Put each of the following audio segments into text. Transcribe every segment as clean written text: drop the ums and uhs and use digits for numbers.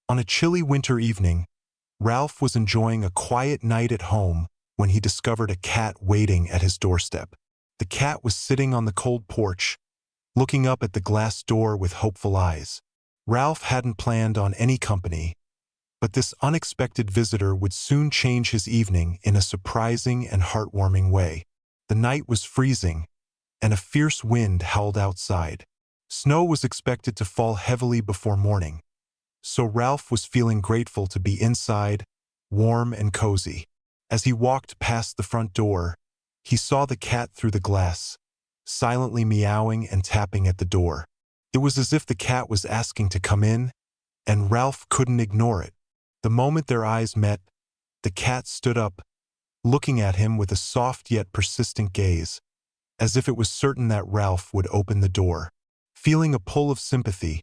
On a chilly winter evening, Ralph was enjoying a quiet night at home when he discovered a cat waiting at his doorstep. The cat was sitting on the cold porch, looking up at the glass door with hopeful eyes. Ralph hadn't planned on any company, but this unexpected visitor would soon change his evening in a surprising and heartwarming way. The night was freezing, and a fierce wind howled outside. Snow was expected to fall heavily before morning, so Ralph was feeling grateful to be inside, warm and cozy. As he walked past the front door, he saw the cat through the glass, silently meowing and tapping at the door. It was as if the cat was asking to come in, and Ralph couldn't ignore it. The moment their eyes met, the cat stood up, looking at him with a soft yet persistent gaze, as if it was certain that Ralph would open the door. Feeling a pull of sympathy,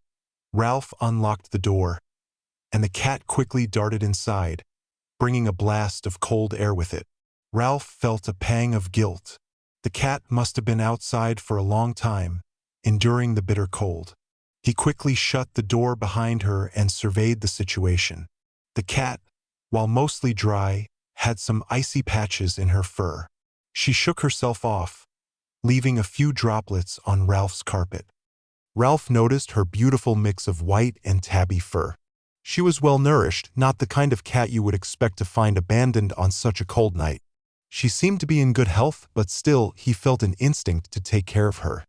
Ralph unlocked the door, and the cat quickly darted inside, bringing a blast of cold air with it. Ralph felt a pang of guilt. The cat must have been outside for a long time, enduring the bitter cold. He quickly shut the door behind her and surveyed the situation. The cat, while mostly dry, had some icy patches in her fur. She shook herself off, leaving a few droplets on Ralph's carpet. Ralph noticed her beautiful mix of white and tabby fur. She was well-nourished, not the kind of cat you would expect to find abandoned on such a cold night. She seemed to be in good health, but still, he felt an instinct to take care of her.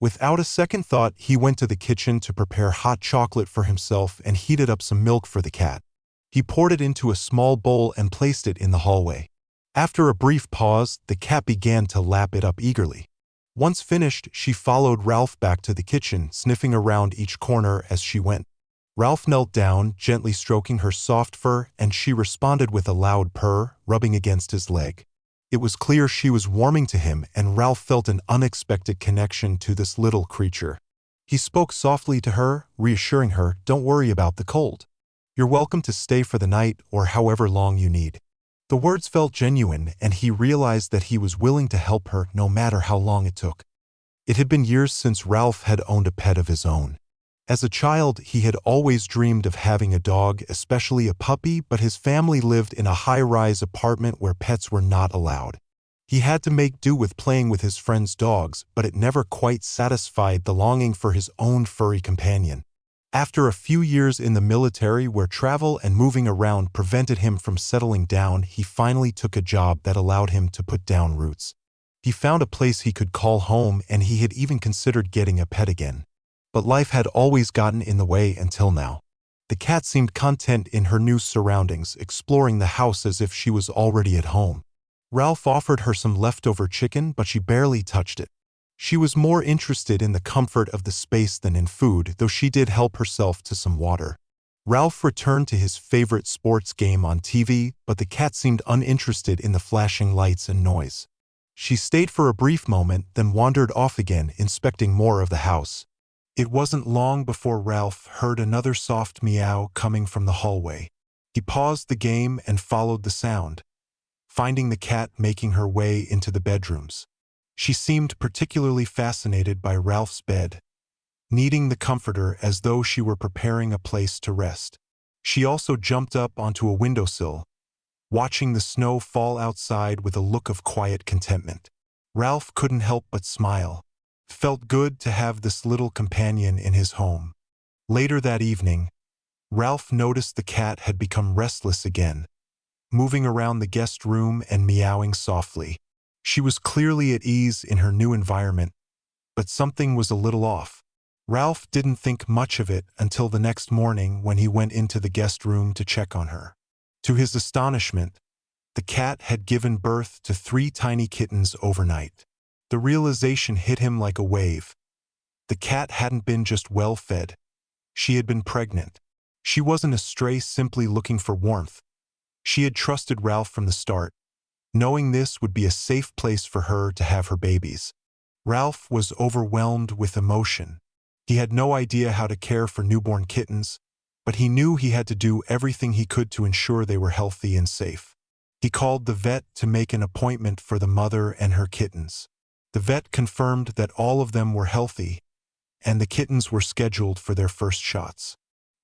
Without a second thought, he went to the kitchen to prepare hot chocolate for himself and heated up some milk for the cat. He poured it into a small bowl and placed it in the hallway. After a brief pause, the cat began to lap it up eagerly. Once finished, she followed Ralph back to the kitchen, sniffing around each corner as she went. Ralph knelt down, gently stroking her soft fur, and she responded with a loud purr, rubbing against his leg. It was clear she was warming to him, and Ralph felt an unexpected connection to this little creature. He spoke softly to her, reassuring her, "Don't worry about the cold. You're welcome to stay for the night or however long you need." The words felt genuine, and he realized that he was willing to help her no matter how long it took. It had been years since Ralph had owned a pet of his own. As a child, he had always dreamed of having a dog, especially a puppy, but his family lived in a high-rise apartment where pets were not allowed. He had to make do with playing with his friends' dogs, but it never quite satisfied the longing for his own furry companion. After a few years in the military where travel and moving around prevented him from settling down, he finally took a job that allowed him to put down roots. He found a place he could call home, and he had even considered getting a pet again. But life had always gotten in the way until now. The cat seemed content in her new surroundings, exploring the house as if she was already at home. Ralph offered her some leftover chicken, but she barely touched it. She was more interested in the comfort of the space than in food, though she did help herself to some water. Ralph returned to his favorite sports game on TV, but the cat seemed uninterested in the flashing lights and noise. She stayed for a brief moment, then wandered off again, inspecting more of the house. It wasn't long before Ralph heard another soft meow coming from the hallway. He paused the game and followed the sound, finding the cat making her way into the bedrooms. She seemed particularly fascinated by Ralph's bed, kneading the comforter as though she were preparing a place to rest. She also jumped up onto a windowsill, watching the snow fall outside with a look of quiet contentment. Ralph couldn't help but smile. It felt good to have this little companion in his home. Later that evening, Ralph noticed the cat had become restless again, moving around the guest room and meowing softly. She was clearly at ease in her new environment, but something was a little off. Ralph didn't think much of it until the next morning when he went into the guest room to check on her. To his astonishment, the cat had given birth to 3 tiny kittens overnight. The realization hit him like a wave. The cat hadn't been just well-fed. She had been pregnant. She wasn't a stray simply looking for warmth. She had trusted Ralph from the start, knowing this would be a safe place for her to have her babies. Ralph was overwhelmed with emotion. He had no idea how to care for newborn kittens, but he knew he had to do everything he could to ensure they were healthy and safe. He called the vet to make an appointment for the mother and her kittens. The vet confirmed that all of them were healthy, and the kittens were scheduled for their first shots.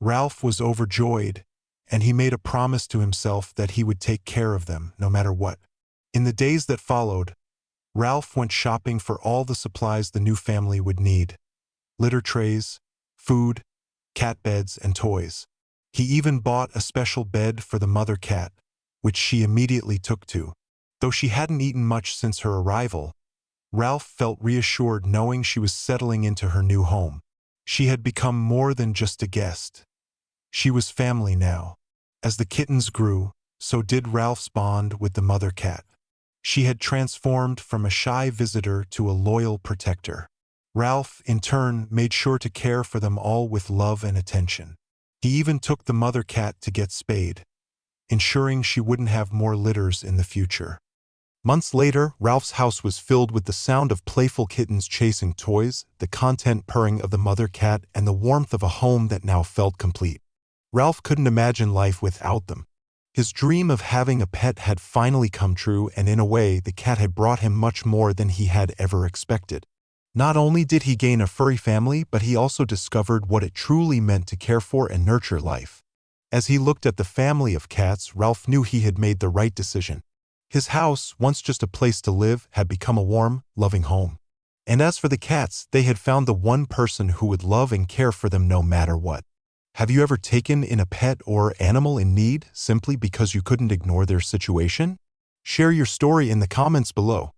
Ralph was overjoyed, and he made a promise to himself that he would take care of them no matter what. In the days that followed, Ralph went shopping for all the supplies the new family would need: litter trays, food, cat beds, and toys. He even bought a special bed for the mother cat, which she immediately took to. Though she hadn't eaten much since her arrival, Ralph felt reassured knowing she was settling into her new home. She had become more than just a guest. She was family now. As the kittens grew, so did Ralph's bond with the mother cat. She had transformed from a shy visitor to a loyal protector. Ralph, in turn, made sure to care for them all with love and attention. He even took the mother cat to get spayed, ensuring she wouldn't have more litters in the future. Months later, Ralph's house was filled with the sound of playful kittens chasing toys, the content purring of the mother cat, and the warmth of a home that now felt complete. Ralph couldn't imagine life without them. His dream of having a pet had finally come true, and in a way, the cat had brought him much more than he had ever expected. Not only did he gain a furry family, but he also discovered what it truly meant to care for and nurture life. As he looked at the family of cats, Ralph knew he had made the right decision. His house, once just a place to live, had become a warm, loving home. And as for the cats, they had found the one person who would love and care for them no matter what. Have you ever taken in a pet or animal in need simply because you couldn't ignore their situation? Share your story in the comments below.